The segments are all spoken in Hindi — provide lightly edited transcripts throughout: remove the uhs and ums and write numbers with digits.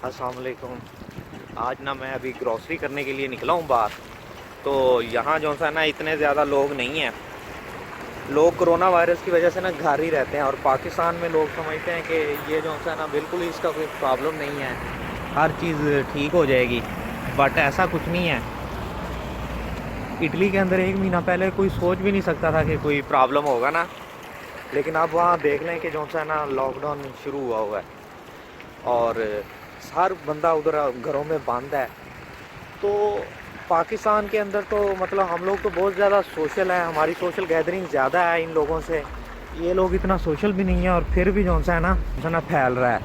अस्सलाम वालेकुम। आज ना मैं अभी ग्रॉसरी करने के लिए निकला हूँ बाहर। तो यहाँ जो सा ना इतने ज़्यादा लोग नहीं हैं। लोग कोरोना वायरस की वजह से ना घर ही रहते हैं, और पाकिस्तान में लोग समझते हैं कि ये जो सा ना बिल्कुल ही इसका कोई प्रॉब्लम नहीं है, हर चीज़ ठीक हो जाएगी। बट ऐसा कुछ नहीं है। इटली के अंदर 1 महीना पहले कोई सोच भी नहीं सकता था कि कोई प्रॉब्लम होगा ना। लेकिन अब वहाँ देख लें कि जो सा ना लॉकडाउन शुरू हुआ है, और हर बंदा उधर घरों में बंद है। तो पाकिस्तान के अंदर तो मतलब हम लोग तो बहुत ज़्यादा सोशल है, हमारी सोशल गैदरिंग ज़्यादा है इन लोगों से। ये लोग इतना सोशल भी नहीं है, और फिर भी जो सा है ना फैल रहा है।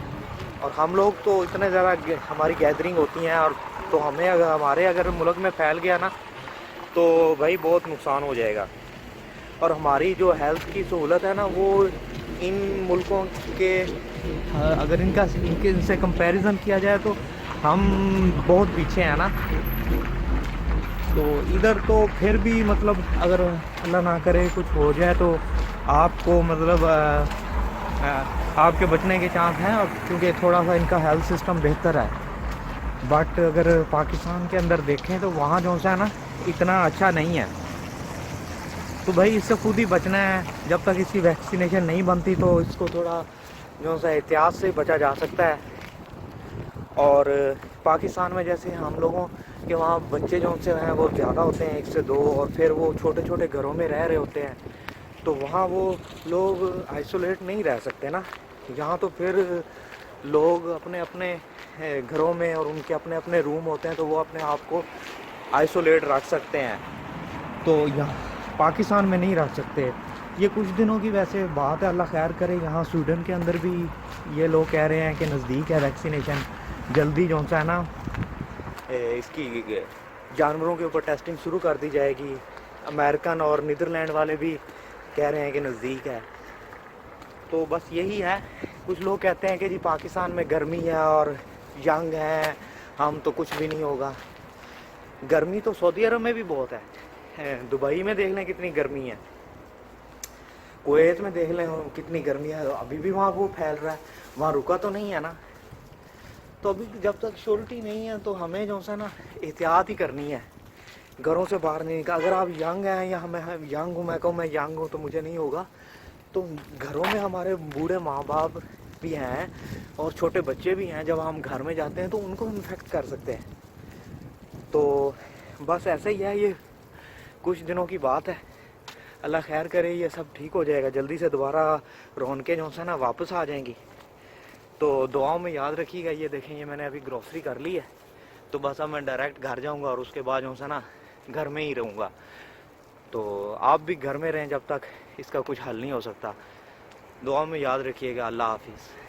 और हम लोग तो इतने ज़्यादा हमारी गैदरिंग होती हैं, और तो हमें अगर मुल्क में फैल गया ना तो भाई बहुत नुकसान हो जाएगा। और हमारी जो हेल्थ की सहूलत है ना वो इन मुल्कों के, अगर इनसे कंपैरिजन किया जाए तो हम बहुत पीछे हैं ना। तो इधर तो फिर भी मतलब अगर अल्लाह ना करे कुछ हो जाए तो आपको मतलब आपके बचने के चांस हैं, और क्योंकि थोड़ा सा इनका हेल्थ सिस्टम बेहतर है। बट अगर पाकिस्तान के अंदर देखें तो वहाँ जो सा है ना इतना अच्छा नहीं है। तो भाई इससे खुद ही बचना है। जब तक इसकी वैक्सीनेशन नहीं बनती तो इसको थोड़ा जो सा एहतियात से बचा जा सकता है। और पाकिस्तान में जैसे हम लोगों के वहाँ बच्चे जो से हैं वो ज़्यादा होते हैं, 1 से 2, और फिर वो छोटे छोटे घरों में रह रहे होते हैं। तो वहाँ वो लोग आइसोलेट नहीं रह सकते ना। यहाँ तो फिर लोग अपने अपने घरों में, और उनके अपने अपने रूम होते हैं, तो वो अपने आप को आइसोलेट रख सकते हैं। तो यहाँ पाकिस्तान में नहीं रख सकते। ये कुछ दिनों की वैसे बात है, अल्लाह खैर करे। यहाँ स्वीडन के अंदर भी ये लोग कह रहे हैं कि नज़दीक है वैक्सीनेशन, जल्दी जो सा है ना इसकी जानवरों के ऊपर टेस्टिंग शुरू कर दी जाएगी। अमेरिकन और नीदरलैंड वाले भी कह रहे हैं कि नज़दीक है। तो बस यही है। कुछ लोग कहते हैं कि जी पाकिस्तान में गर्मी है और यंग हैं, हम तो कुछ भी नहीं होगा। गर्मी तो सऊदी अरब में भी बहुत है, दुबई में देख लें कितनी गर्मी है, कुवैत में देख लें कितनी गर्मी है। अभी भी वहाँ वो फैल रहा है, वहाँ रुका तो नहीं है ना। तो अभी जब तक श्योरिटी नहीं है तो हमें जो सा ना एहतियात ही करनी है, घरों से बाहर नहीं निकल। अगर आप यंग हैं, या मैं यंग हूँ, मैं कहूँ मैं यंग हूँ तो मुझे नहीं होगा, तो घरों में हमारे बूढ़े माँ बाप भी हैं और छोटे बच्चे भी हैं। जब हम घर में जाते हैं तो उनको इन्फेक्ट कर सकते हैं। तो बस ऐसे ही है, ये कुछ दिनों की बात है। अल्लाह खैर करे, ये सब ठीक हो जाएगा, जल्दी से दोबारा रौनकें जो है ना वापस आ जाएंगी। तो दुआओं में याद रखिएगा। ये देखें, ये मैंने अभी ग्रोसरी कर ली है, तो बस अब मैं डायरेक्ट घर जाऊंगा, और उसके बाद जो है ना घर में ही रहूँगा। तो आप भी घर में रहें जब तक इसका कुछ हल नहीं हो सकता। दुआ में याद रखिएगा। अल्लाह हाफिज़।